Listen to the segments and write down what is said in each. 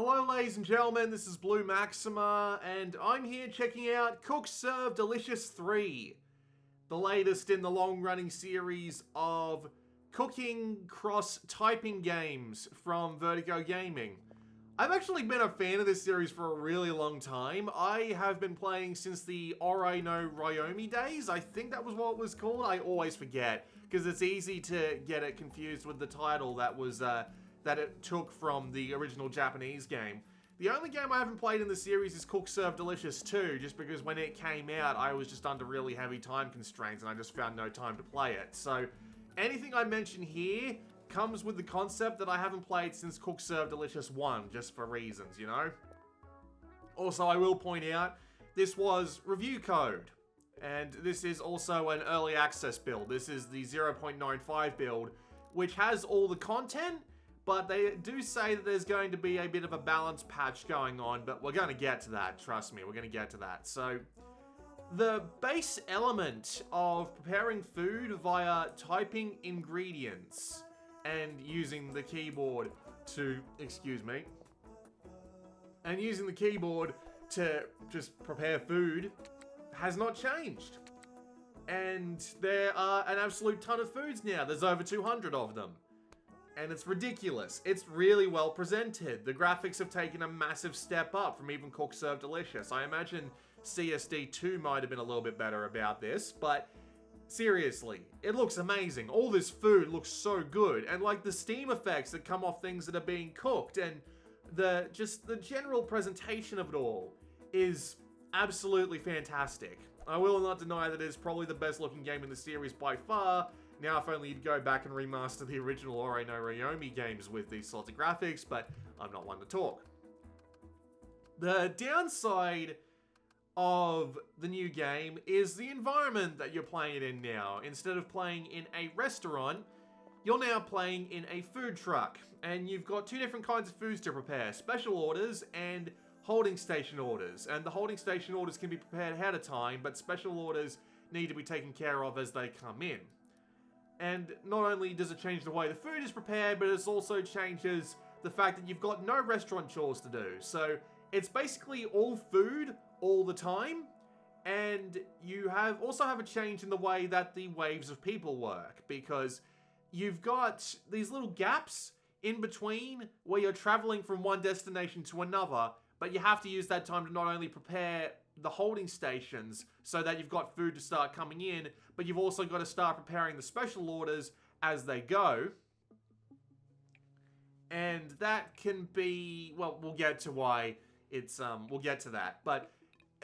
Hello ladies and gentlemen, this is Blue Maxima, and I'm here checking out Cook Serve Delicious 3, the latest in the long-running series of cooking cross-typing games from Vertigo Gaming. I've actually been a fan of this series for a really long time. I have been playing since the Ore no Ryomi days. I think that was what it was called. I always forget, because it's easy to get it confused with the title that it took from the original Japanese game. The only game I haven't played in the series is Cook Serve Delicious 2, just because when it came out, I was just under really heavy time constraints and I just found no time to play it. So anything I mention here comes with the concept that I haven't played since Cook Serve Delicious 1, just for reasons, you know? Also, I will point out, this was review code, and this is also an early access build. This is the 0.95 build, which has all the content, but they do say that there's going to be a bit of a balance patch going on, but we're going to get to that, trust me, we're going to get to that. So, the base element of preparing food via typing ingredients and using the keyboard to, and using the keyboard to just prepare food has not changed. And there are an absolute ton of foods now, there's over 200 of them. And it's ridiculous. It's really well presented. The graphics have taken a massive step up from even Cook Serve Delicious. I imagine CSD2 might have been a little bit better about this, but seriously, it looks amazing. All this food looks so good, and like the steam effects that come off things that are being cooked, and the general presentation of it all is absolutely fantastic. I will not deny that it is probably the best looking game in the series by far. Now, if only you'd go back and remaster the original Ore no Ryomi games with these sorts of graphics, but I'm not one to talk. The downside of the new game is the environment that you're playing it in now. Instead of playing in a restaurant, you're now playing in a food truck, and you've got two different kinds of foods to prepare, special orders and holding station orders. And the holding station orders can be prepared ahead of time, but special orders need to be taken care of as they come in. And not only does it change the way the food is prepared, but it also changes the fact that you've got no restaurant chores to do. So it's basically all food all the time, and you also have a change in the way that the waves of people work, because you've got these little gaps in between where you're traveling from one destination to another, but you have to use that time to not only prepare the holding stations so that you've got food to start coming in, but you've also got to start preparing the special orders as they go. And that can be, well, we'll get to why it's, we'll get to that. But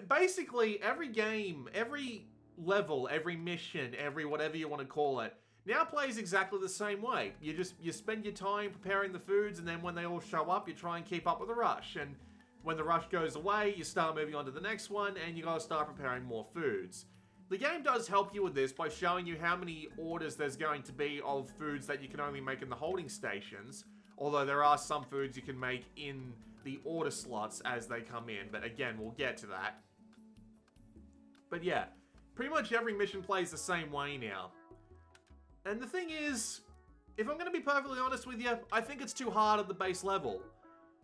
basically, every game, every level, every mission, every whatever you want to call it, now plays exactly the same way. You spend your time preparing the foods, and then when they all show up, you try and keep up with the rush. And when the rush goes away, you start moving on to the next one, and you gotta start preparing more foods. The game does help you with this by showing you how many orders there's going to be of foods that you can only make in the holding stations, although there are some foods you can make in the order slots as they come in, but again, we'll get to that. But yeah, pretty much every mission plays the same way now. And the thing is, if I'm gonna be perfectly honest with you, I think it's too hard at the base level,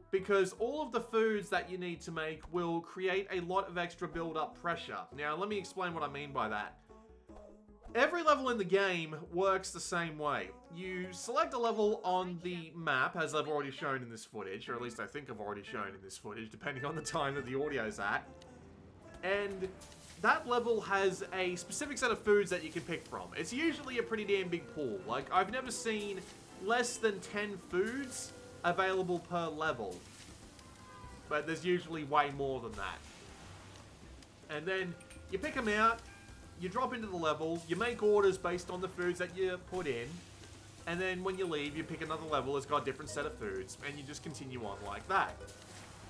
because all of the foods that you need to make will create a lot of extra build-up pressure. Now, let me explain what I mean by that. Every level in the game works the same way. You select a level on the map, as I've already shown in this footage, or at least I think I've already shown in this footage, depending on the time that the audio's at. And that level has a specific set of foods that you can pick from. It's usually a pretty damn big pool. Like, I've never seen less than 10 foods available per level, but there's usually way more than that. And then you pick them out, you drop into the level, you make orders based on the foods that you put in, and then when you leave, you pick another level that's got a different set of foods, and you just continue on like that.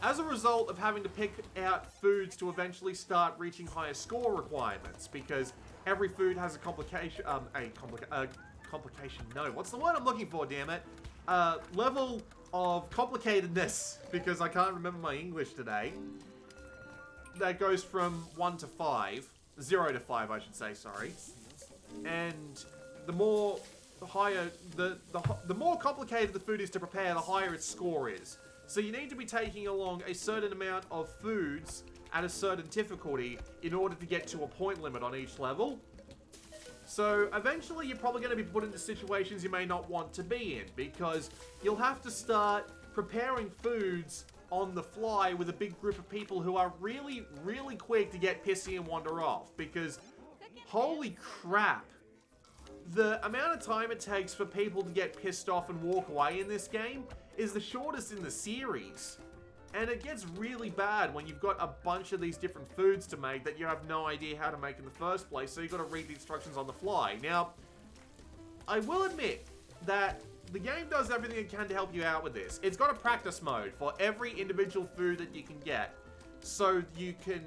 As a result of having to pick out foods to eventually start reaching higher score requirements, because every food has a complication, no, what's the word I'm looking for, damn it? Level of complicatedness, because I can't remember my English today. That goes from 1 to 5, 0 to 5 I should say, sorry. And the more complicated the food is to prepare, the higher its score is. So you need to be taking along a certain amount of foods at a certain difficulty in order to get to a point limit on each level. So eventually you're probably going to be put into situations you may not want to be in, because you'll have to start preparing foods on the fly with a big group of people who are really, really quick to get pissy and wander off. Because, holy crap, the amount of time it takes for people to get pissed off and walk away in this game is the shortest in the series. And it gets really bad when you've got a bunch of these different foods to make that you have no idea how to make in the first place, so you've got to read the instructions on the fly. Now, I will admit that the game does everything it can to help you out with this. It's got a practice mode for every individual food that you can get, so you can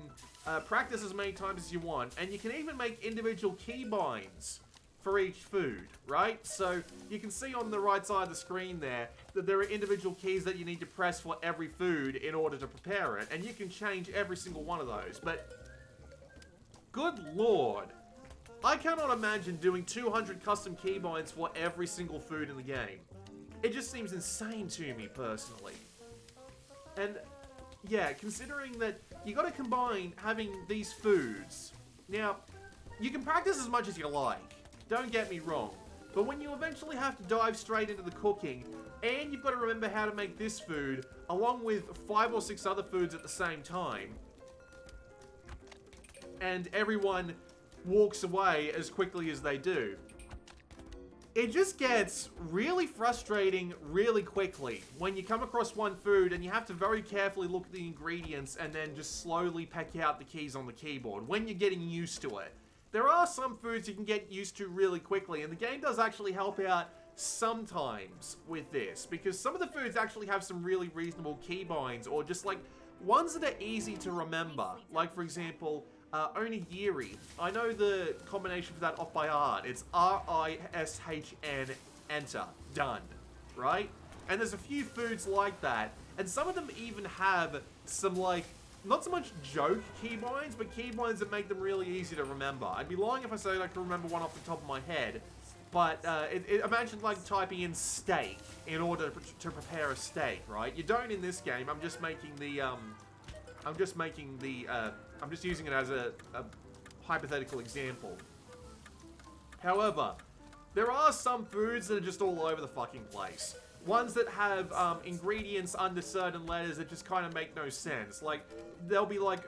practice as many times as you want, and you can even make individual keybinds for each food, right? So you can see on the right side of the screen there that there are individual keys that you need to press for every food in order to prepare it, and you can change every single one of those. But good lord, I cannot imagine doing 200 custom keybinds for every single food in the game. It just seems insane to me personally. And yeah, considering that you got to combine having these foods. Now, you can practice as much as you like. Don't get me wrong, but when you eventually have to dive straight into the cooking, and you've got to remember how to make this food, along with 5 or 6 other foods at the same time, and everyone walks away as quickly as they do, it just gets really frustrating really quickly when you come across one food and you have to very carefully look at the ingredients and then just slowly peck out the keys on the keyboard when you're getting used to it. There are some foods you can get used to really quickly, and the game does actually help out sometimes with this, because some of the foods actually have some really reasonable keybinds, or just like ones that are easy to remember. Like, for example, onigiri. I know the combination for that off by heart. It's R-I-S-H-N, enter, done, right? And there's a few foods like that, and some of them even have some, like, not so much joke keybinds, but keybinds that make them really easy to remember. I'd be lying if I said I could remember one off the top of my head, but imagine like typing in steak in order to prepare a steak, right? You don't in this game. I'm just using it as a hypothetical example. However, there are some foods that are just all over the fucking place. Ones that have ingredients under certain letters that just kind of make no sense. Like, there'll be like,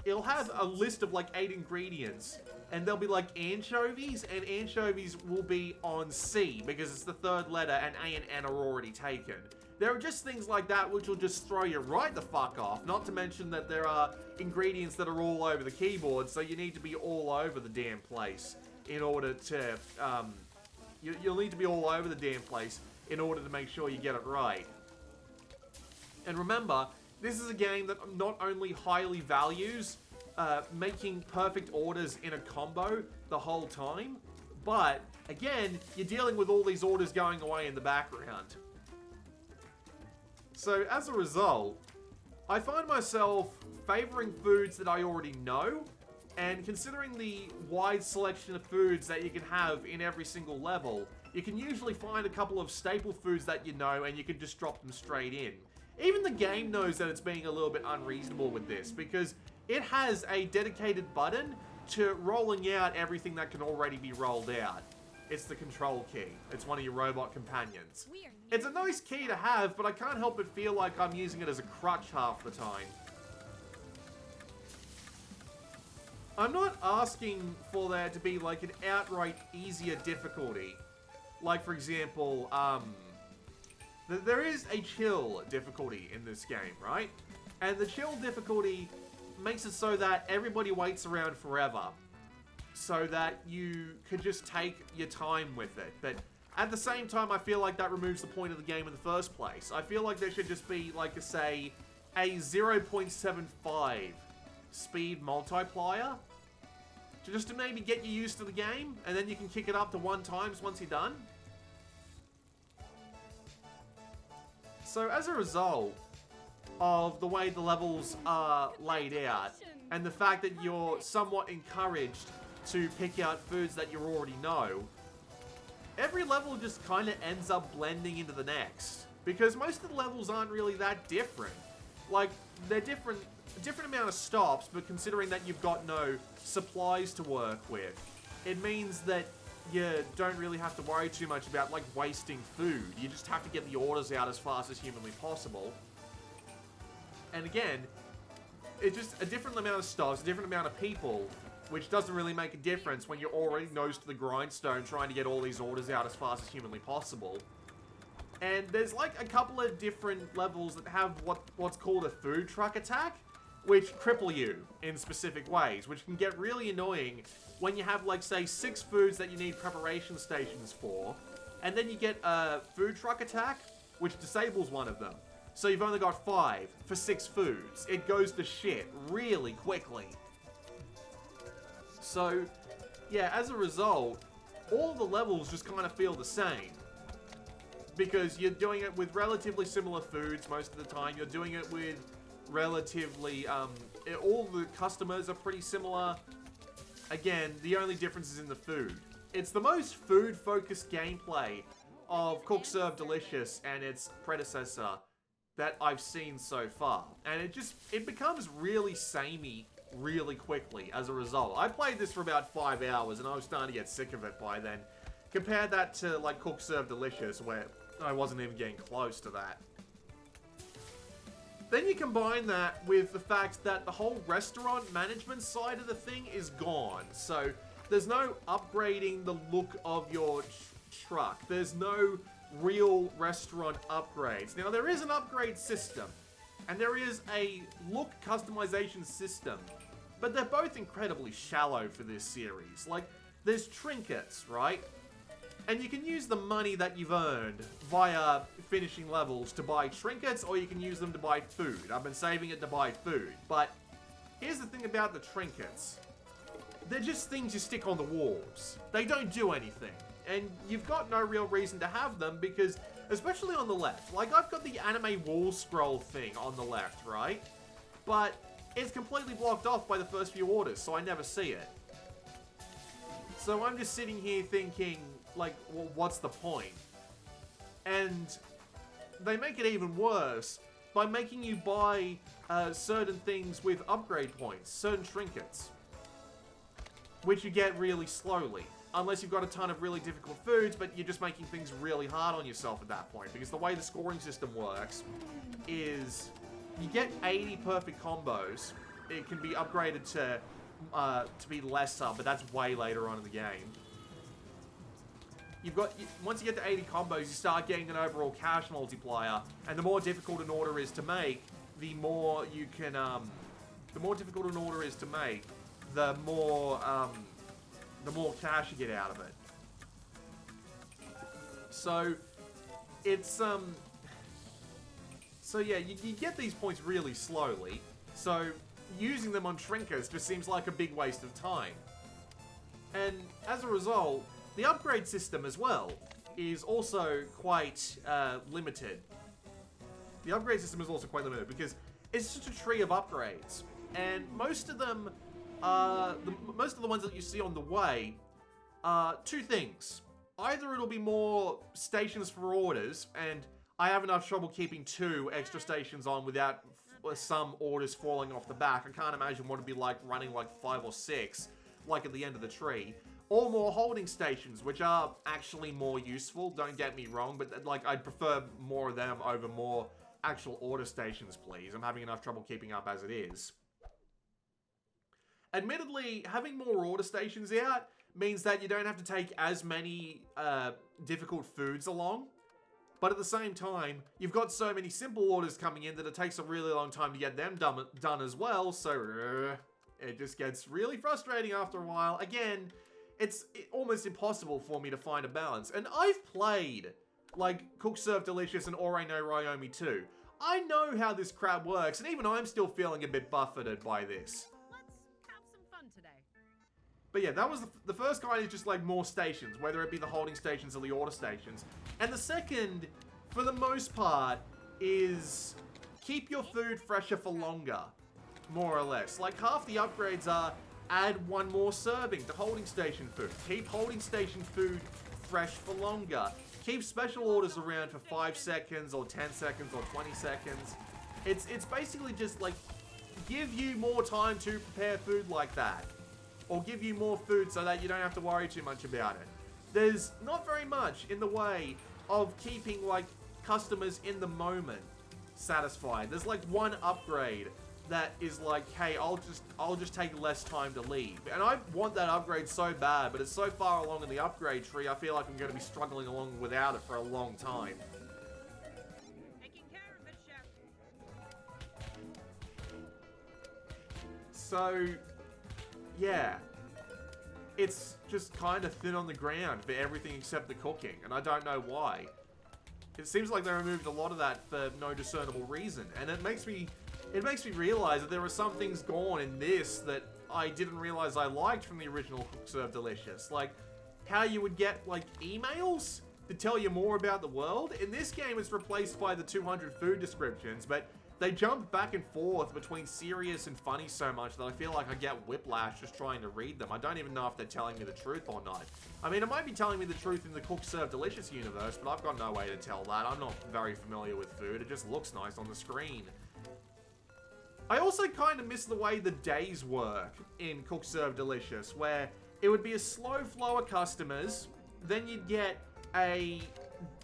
it'll have a list of like 8 ingredients, and there'll be like anchovies, and anchovies will be on C because it's the 3rd letter, and A and N are already taken. There are just things like that which will just throw you right the fuck off, not to mention that there are ingredients that are all over the keyboard, so you need to be all over the damn place in order to, you'll need to be all over the damn place in order to make sure you get it right. And remember, this is a game that not only highly values making perfect orders in a combo the whole time, but again, you're dealing with all these orders going away in the background. So as a result, I find myself favoring foods that I already know, and considering the wide selection of foods that you can have in every single level, you can usually find a couple of staple foods that you know, and you can just drop them straight in. Even the game knows that it's being a little bit unreasonable with this, because it has a dedicated button to rolling out everything that can already be rolled out. It's the control key. It's one of your robot companions. It's a nice key to have, but I can't help but feel like I'm using it as a crutch half the time. I'm not asking for there to be like an outright easier difficulty. Like, for example, there is a chill difficulty in this game, right? And the chill difficulty makes it so that everybody waits around forever, so that you could just take your time with it. But at the same time, I feel like that removes the point of the game in the first place. I feel like there should just be, like, say, a 0.75 speed multiplier, just to maybe get you used to the game, and then you can kick it up to 1 times once you're done. So as a result of the way the levels are laid out, and the fact that you're somewhat encouraged to pick out foods that you already know, every level just kind of ends up blending into the next. because most of the levels aren't really that different. Like, they're different, a different amount of stops, but considering that you've got no supplies to work with, it means that you don't really have to worry too much about, like, wasting food. You just have to get the orders out as fast as humanly possible. And again, it's just a different amount of stops, a different amount of people, which doesn't really make a difference when you're already nose to the grindstone trying to get all these orders out as fast as humanly possible. And there's like a couple of different levels that have what's called a food truck attack, which cripple you in specific ways, which can get really annoying when you have, like, say, 6 foods that you need preparation stations for, and then you get a food truck attack, which disables one of them. So you've only got 5 for 6 foods. It goes to shit really quickly. So, yeah, as a result, all the levels just kind of feel the same. Because you're doing it with relatively similar foods most of the time. You're doing it with relatively, all the customers are pretty similar. Again, the only difference is in the food. It's the most food-focused gameplay of Cook Serve Delicious and its predecessor that I've seen so far. And it becomes really samey really quickly as a result. I played this for about 5 hours and I was starting to get sick of it by then. Compare that to, like, Cook Serve Delicious, where I wasn't even getting close to that. Then you combine that with the fact that the whole restaurant management side of the thing is gone. So there's no upgrading the look of your truck. There's no real restaurant upgrades. Now, there is an upgrade system, and there is a look customization system, but they're both incredibly shallow for this series. Like, there's trinkets, right? And you can use the money that you've earned via finishing levels to buy trinkets, or you can use them to buy food. I've been saving it to buy food. But here's the thing about the trinkets. They're just things you stick on the walls. They don't do anything. And you've got no real reason to have them because, especially on the left, like I've got the anime wall scroll thing on the left, right? But it's completely blocked off by the first few orders, so I never see it. So I'm just sitting here thinking, like, well, what's the point? And they make it even worse by making you buy certain things with upgrade points, certain trinkets, which you get really slowly. Unless you've got a ton of really difficult foods, but you're just making things really hard on yourself at that point. Because the way the scoring system works is you get 80 perfect combos. It can be upgraded to be lesser, but that's way later on in the game. Once you get to 80 combos, you start getting an overall cash multiplier, and the more difficult an order is to make, the more you can, the more difficult an order is to make, the more cash you get out of it. So, it's, so yeah, you get these points really slowly, so using them on trinkets just seems like a big waste of time. And as a result, the upgrade system as well is also quite limited. The upgrade system is also quite limited because it's just a tree of upgrades. And most of them, most of the ones that you see on the way are 2 things. Either it'll be more stations for orders, and I have enough trouble keeping 2 extra stations on without some orders falling off the back. I can't imagine what it'd be like running like 5 or 6, like at the end of the tree. Or more holding stations, which are actually more useful, don't get me wrong, but like I'd prefer more of them over more actual order stations, please. I'm having enough trouble keeping up as it is. Admittedly, having more order stations out means that you don't have to take as many difficult foods along. But at the same time, you've got so many simple orders coming in that it takes a really long time to get them done as well, so it just gets really frustrating after a while. Again, it's almost impossible for me to find a balance. And I've played, like, Cook Serve Delicious and Ore no Ryomi 2. I know how this crap works, and even I'm still feeling a bit buffeted by this. Let's have some fun today. But yeah, that was the first kind is just like more stations, whether it be the holding stations or the order stations. And the second, for the most part, is keep your food fresher for longer, more or less. Like half the upgrades are add 1 more serving to holding station food. Keep holding station food fresh for longer. keep special orders around for 5 seconds or 10 seconds or 20 seconds. It's basically just like give you more time to prepare food like that. Or give you more food so that you don't have to worry too much about it. There's not very much in the way of keeping like customers in the moment satisfied. There's like one upgrade that is like, hey, I'll just take less time to leave. And I want that upgrade so bad, but it's so far along in the upgrade tree, I feel like I'm going to be struggling along without it for a long time. Taking care of it, Chef. So, yeah. It's just kind of thin on the ground for everything except the cooking, and I don't know why. It seems like they removed a lot of that for no discernible reason, and it makes me realize that there are some things gone in this that I didn't realize I liked from the original Cook Serve Delicious. Like, how you would get, like, emails to tell you more about the world. In this game, it's replaced by the 200 food descriptions, but they jump back and forth between serious and funny so much that I feel like I get whiplash just trying to read them. I don't even know if they're telling me the truth or not. I mean, it might be telling me the truth in the Cook Serve Delicious universe, but I've got no way to tell that. I'm not very familiar with food. It just looks nice on the screen. I also kind of miss the way the days work in Cook Serve Delicious, where it would be a slow flow of customers, then you'd get a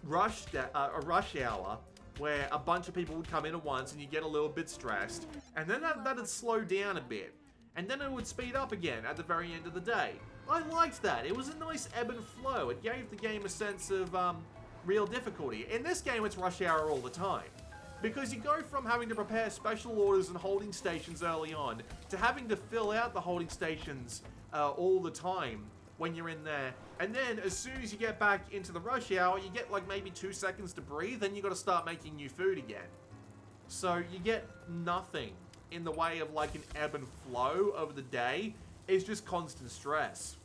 rush hour, where a bunch of people would come in at once and you get a little bit stressed, and then that'd slow down a bit, and then it would speed up again at the very end of the day. I liked that. It was a nice ebb and flow. It gave the game a sense of real difficulty. In this game, it's rush hour all the time, because you go from having to prepare special orders and holding stations early on to having to fill out the holding stations all the time when you're in there. And then as soon as you get back into the rush hour, you get like maybe 2 seconds to breathe, then you got to start making new food again. So you get nothing in the way of like an ebb and flow over the day. It's just constant stress.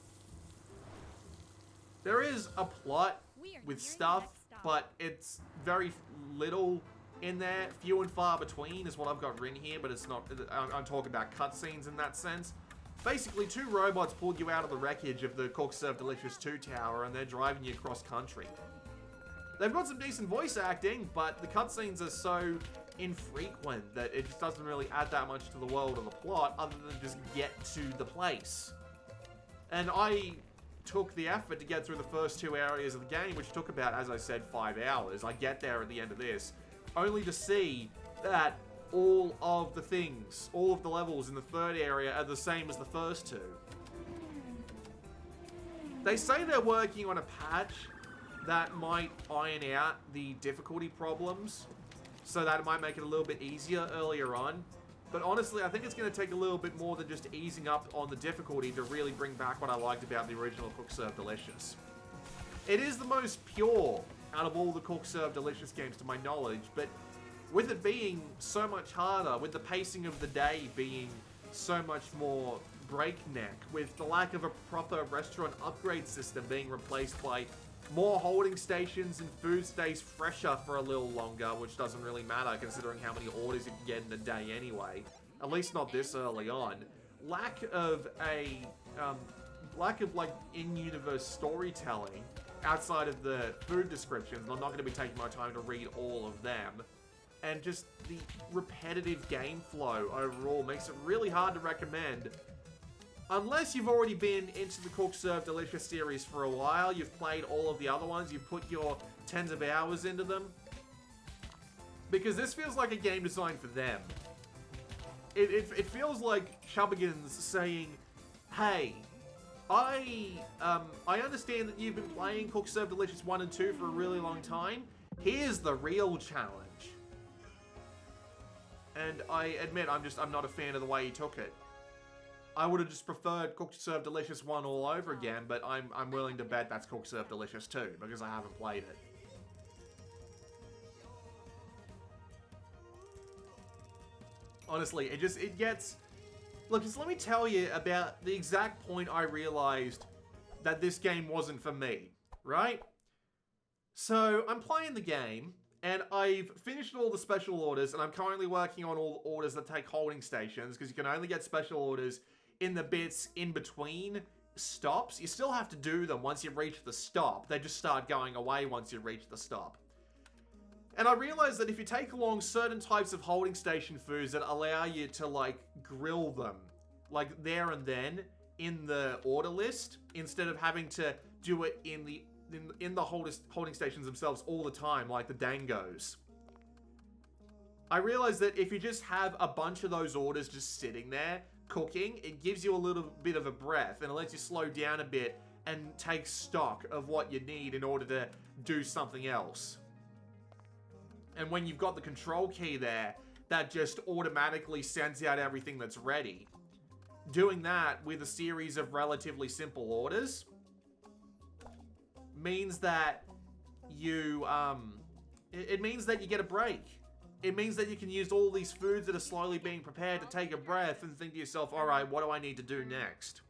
There is a plot with stuff, but it's very little in there. Few and far between is what I've got written here, but it's not. I'm talking about cutscenes in that sense. Basically, 2 robots pulled you out of the wreckage of the Cook Serve Delicious 2 tower, and they're driving you across country. They've got some decent voice acting, but the cutscenes are so infrequent that it just doesn't really add that much to the world or the plot, other than just get to the place. And I took the effort to get through the first 2 areas of the game, which took about, as I said, 5 hours. I get there at the end of this, only to see that all of the things, all of the levels in the 3rd area are the same as the first 2. They say they're working on a patch that might iron out the difficulty problems, so that it might make it a little bit easier earlier on. But honestly, I think it's going to take a little bit more than just easing up on the difficulty to really bring back what I liked about the original Cook Serve Delicious. It is the most pure out of all the Cook Serve Delicious games to my knowledge, but with it being so much harder, with the pacing of the day being so much more breakneck, with the lack of a proper restaurant upgrade system being replaced by more holding stations and food stays fresher for a little longer, which doesn't really matter considering how many orders you can get in a day anyway. At least not this early on. Lack of like in-universe storytelling outside of the food descriptions, and I'm not going to be taking my time to read all of them. And just the repetitive game flow overall makes it really hard to recommend. Unless you've already been into the Cook Serve Delicious series for a while, you've played all of the other ones, you've put your tens of hours into them. Because this feels like a game designed for them. It feels like Chubbigans saying, hey, I understand that you've been playing Cook Serve Delicious 1 and 2 for a really long time. Here's the real challenge. And I admit, I'm not a fan of the way he took it. I would have just preferred Cook Serve Delicious 1 all over again, but I'm willing to bet that's Cook Serve Delicious 2, because I haven't played it. Honestly, it gets... Look, just let me tell you about the exact point I realized that this game wasn't for me, right? So, I'm playing the game, and I've finished all the special orders, and I'm currently working on all orders that take holding stations, because you can only get special orders in the bits in between stops. You still have to do them once you reach the stop. They just start going away once you reach the stop. And I realized that if you take along certain types of holding station foods that allow you to, like, grill them, like, there and then in the order list, instead of having to do it in the holding stations themselves all the time, like the dangos. I realized that if you just have a bunch of those orders just sitting there, cooking, it gives you a little bit of a breath, and it lets you slow down a bit and take stock of what you need in order to do something else. And when you've got the control key there, that just automatically sends out everything that's ready. Doing that with a series of relatively simple orders means that you, it means that you get a break. It means that you can use all these foods that are slowly being prepared to take a breath and think to yourself, alright, what do I need to do next?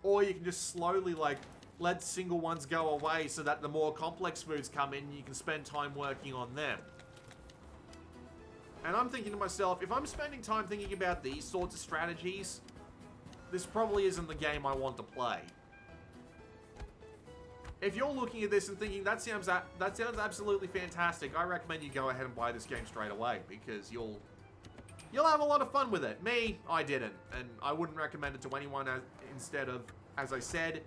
Or you can just slowly, like, let single ones go away so that the more complex foods come in and you can spend time working on them. And I'm thinking to myself, if I'm spending time thinking about these sorts of strategies, this probably isn't the game I want to play. If you're looking at this and thinking, that sounds absolutely fantastic, I recommend you go ahead and buy this game straight away, because you'll have a lot of fun with it. Me, I didn't, and I wouldn't recommend it to anyone instead of, as I said,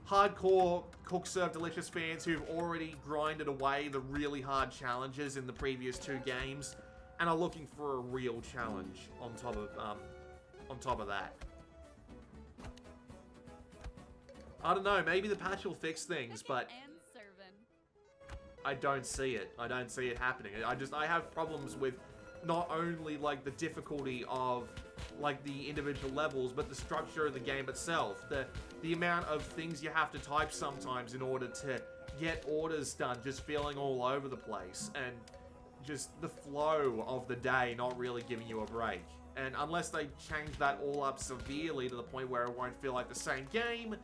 hardcore Cook Serve Delicious fans who've already grinded away the really hard challenges in the previous 2 games and are looking for a real challenge on top of that. I don't know, maybe the patch will fix things, but I don't see it. I don't see it happening. I have problems with not only, like, the difficulty of, like, the individual levels, but the structure of the game itself. The amount of things you have to type sometimes in order to get orders done, just feeling all over the place, and just the flow of the day not really giving you a break. And unless they change that all up severely to the point where it won't feel like the same game,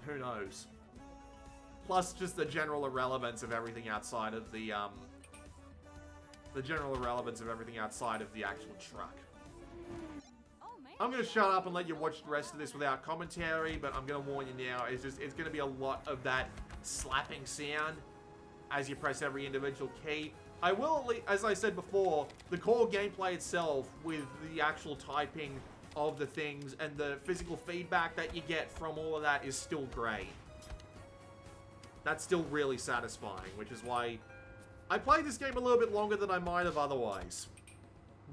who knows? Plus, just the general irrelevance of everything outside of the actual truck. I'm gonna shut up and let you watch the rest of this without commentary, but I'm gonna warn you now, it's gonna be a lot of that slapping sound as you press every individual key. I will, as I said before, the core gameplay itself with the actual typing of the things and the physical feedback that you get from all of that is still great. That's still really satisfying, which is why I played this game a little bit longer than I might have otherwise.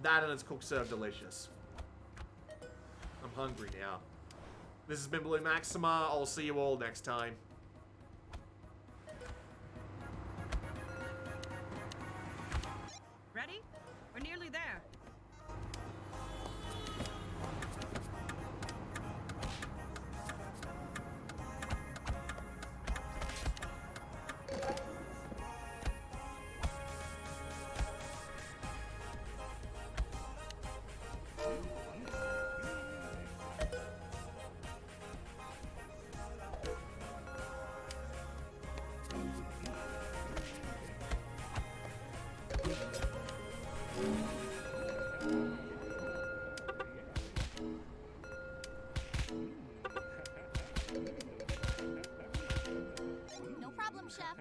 That and it's Cook Serve Delicious. I'm hungry now. This has been Blue Maxima. I'll see you all next time. Ready? We're nearly there. No problem, Chef.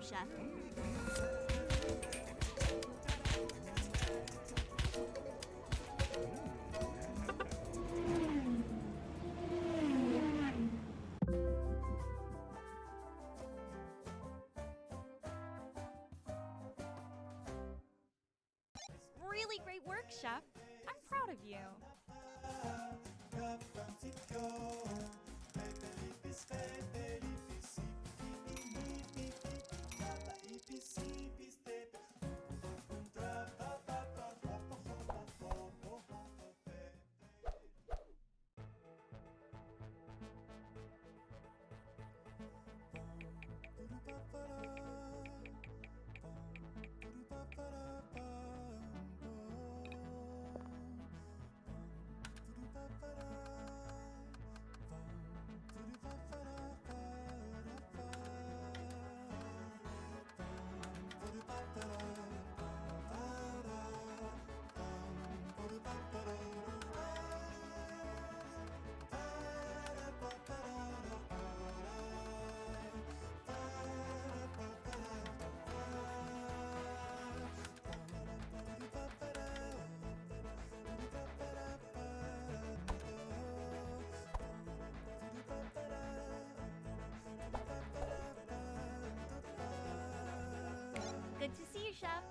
Chef. Really great work, Chef. I'm proud of you. Good to see you, Chef.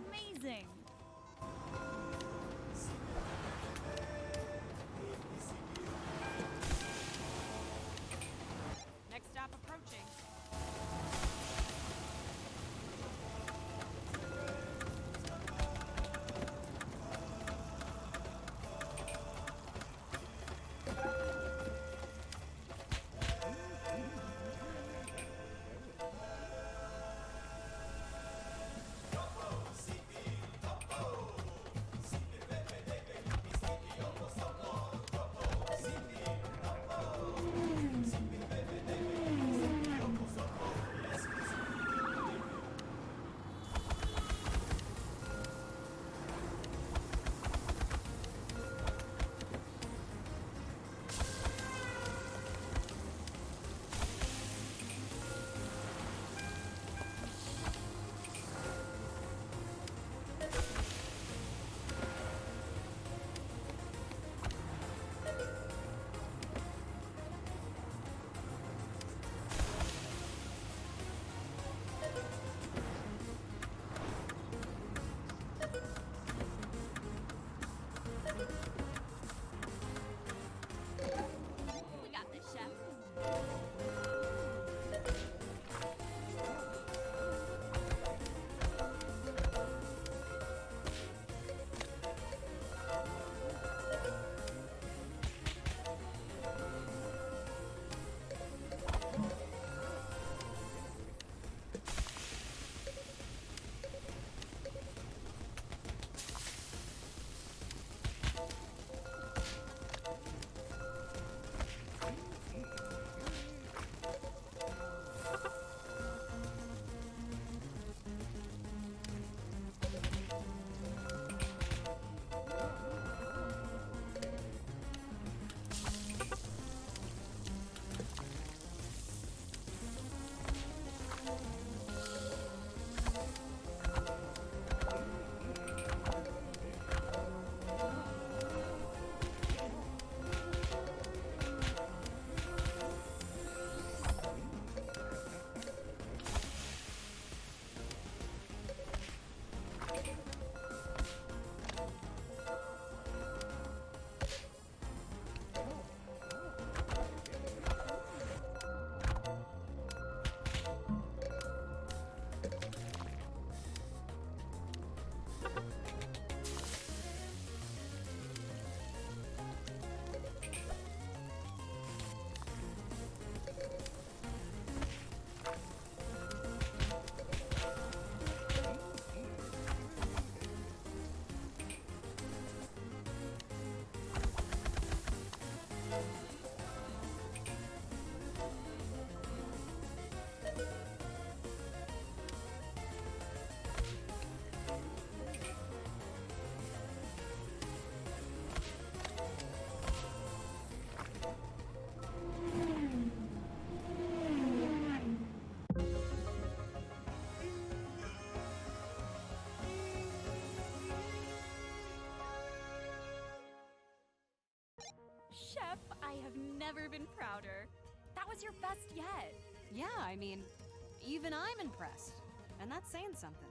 amazing. Next stop approaching. We got this, chef. Chef, I have never been prouder. That was your best yet. Yeah, I mean, even I'm impressed. And that's saying something.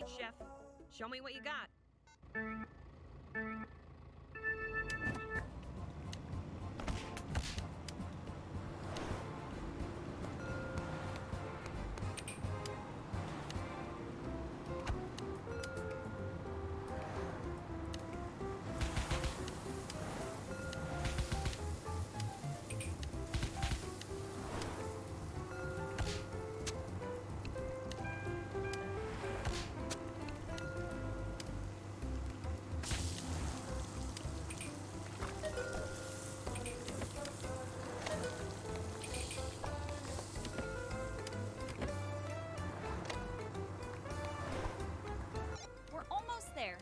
right, Chef. Show me what you got. We're almost there.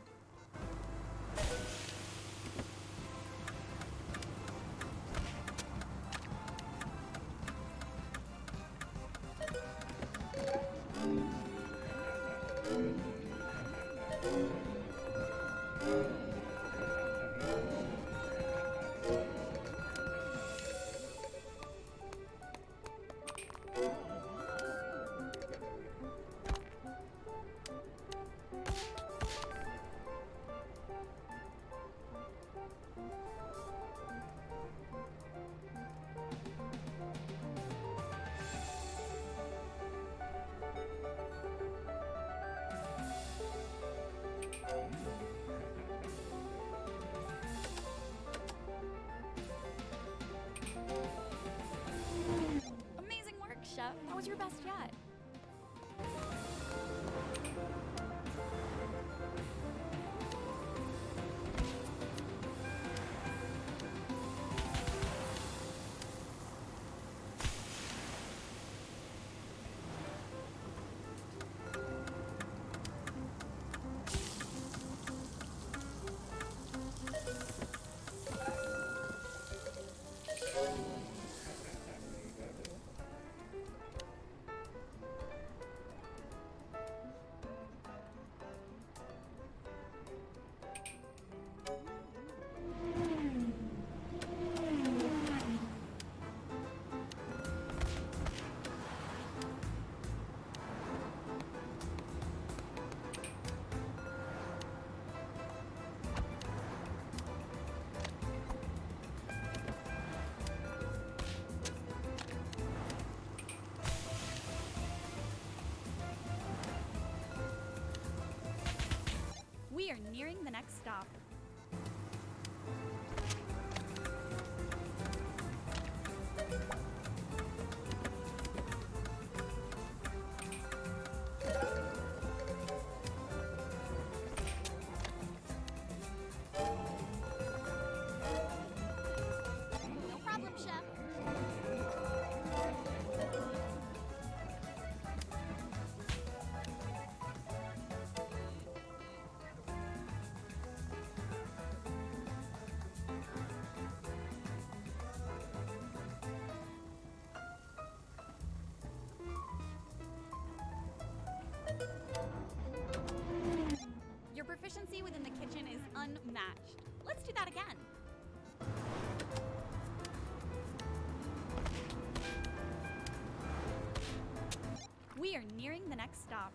Amazing work, Chef. That was your best yet. We are nearing the next stop. No problem, Chef. Your proficiency within the kitchen is unmatched. Let's do that again. We are nearing the next stop.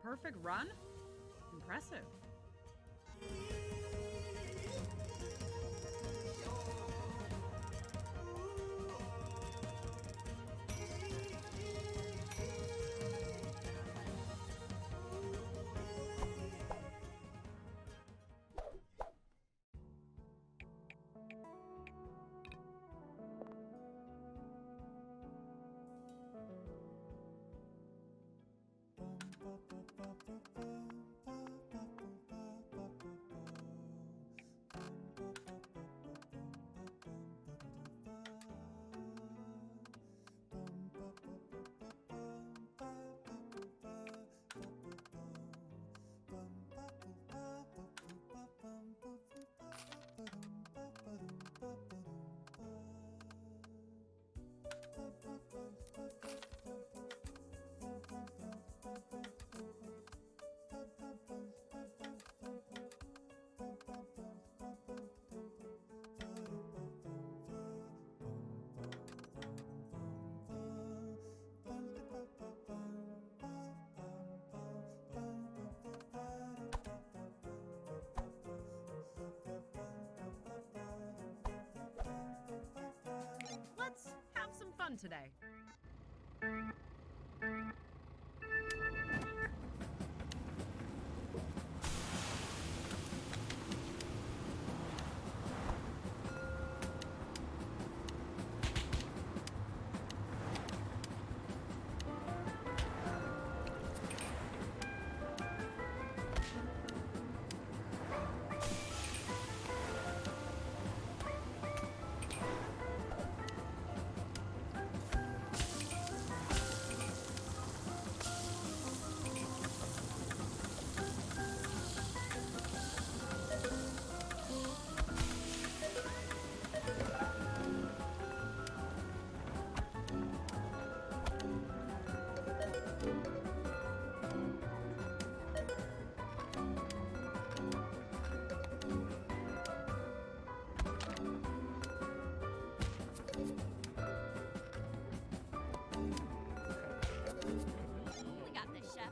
perfect run? Impressive. Let's have some fun today. We got this, Chef.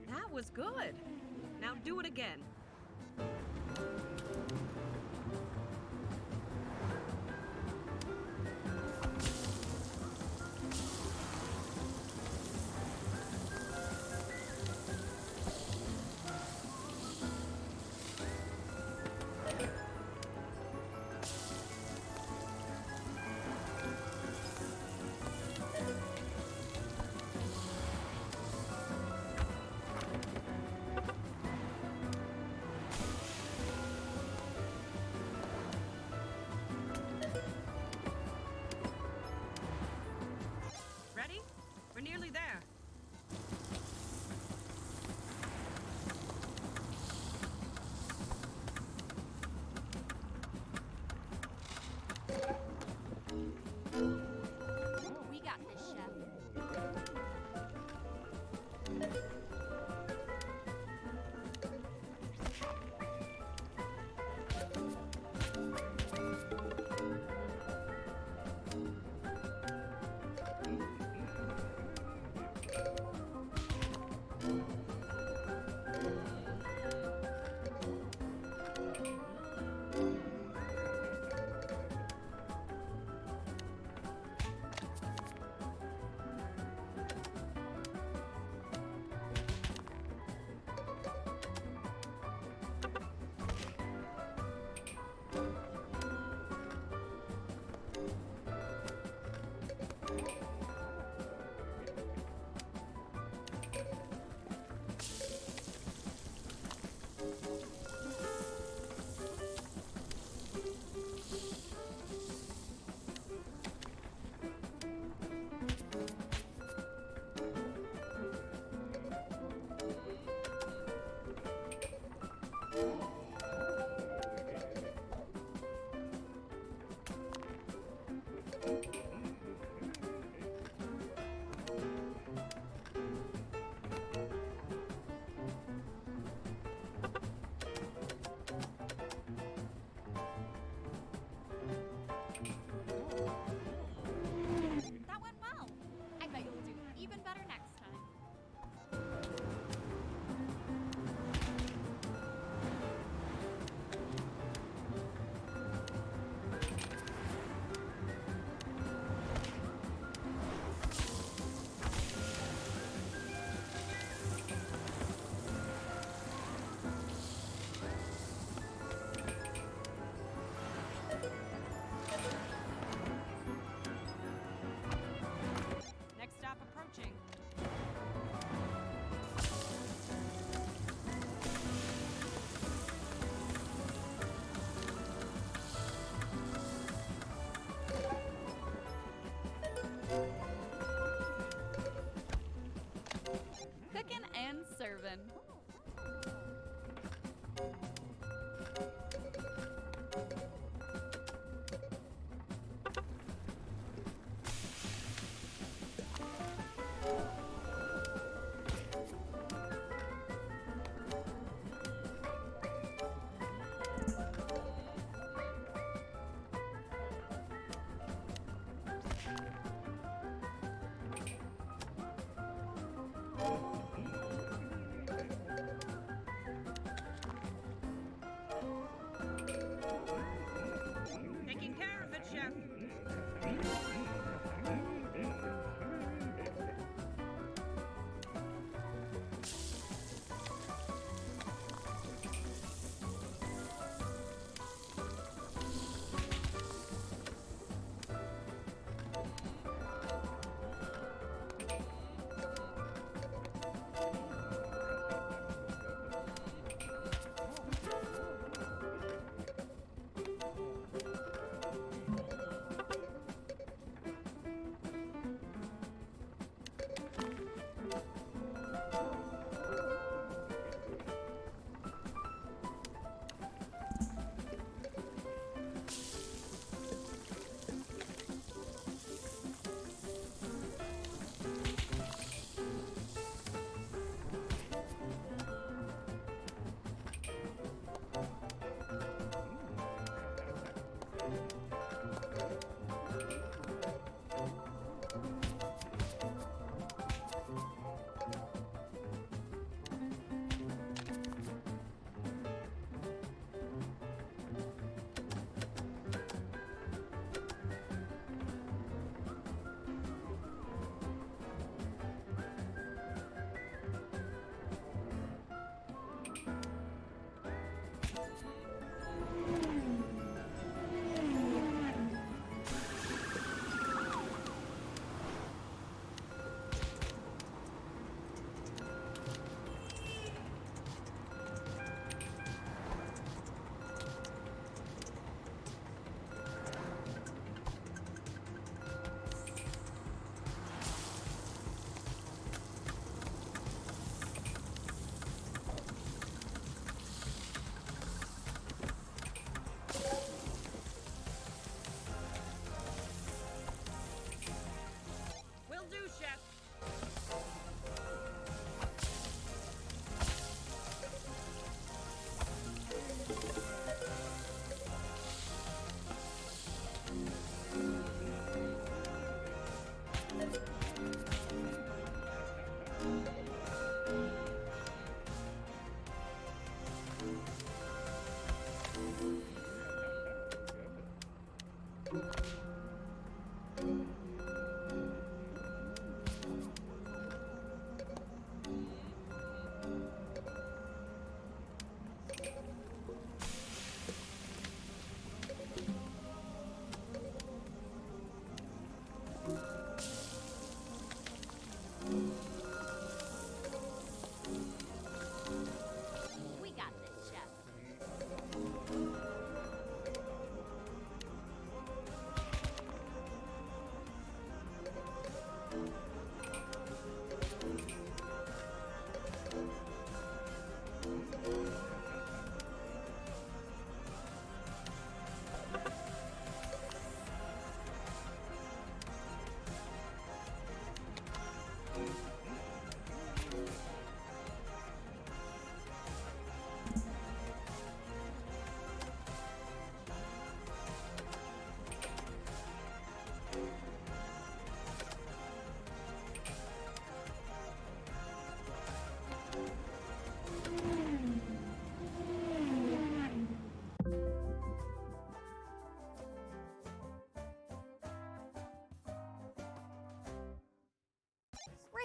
That was good. Now do it again. Ready? We're nearly there. We got this, Chef.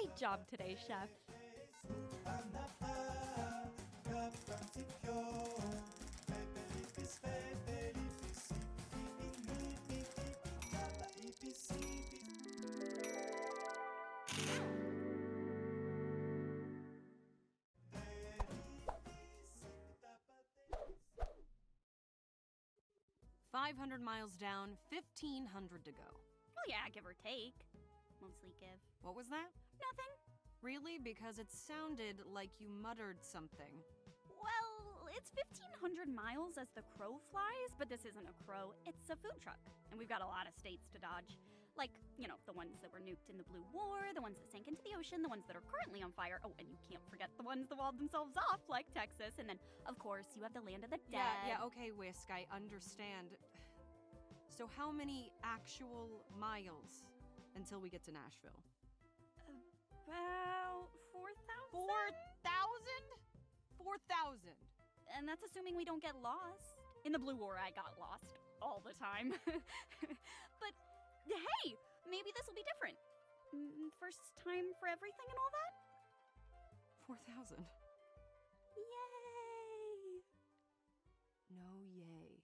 Great job today, Chef. $500 miles down, 1,500 to go. Well, yeah, give or take. Mostly give. What was that? Nothing. Really? Because it sounded like you muttered something. Well, it's 1,500 miles as the crow flies, but this isn't a crow, it's a food truck. And we've got a lot of states to dodge. Like, you know, the ones that were nuked in the Blue War, the ones that sank into the ocean, the ones that are currently on fire. Oh, and you can't forget the ones that walled themselves off, like Texas. And then, of course, you have the land of the dead. Yeah, okay, Whisk, I understand. So how many actual miles until we get to Nashville? About 4,000? 4,000? 4,000. And that's assuming we don't get lost. In the Blue War, I got lost all the time. But hey, maybe this will be different. First time for everything and all that? 4,000. Yay! No yay.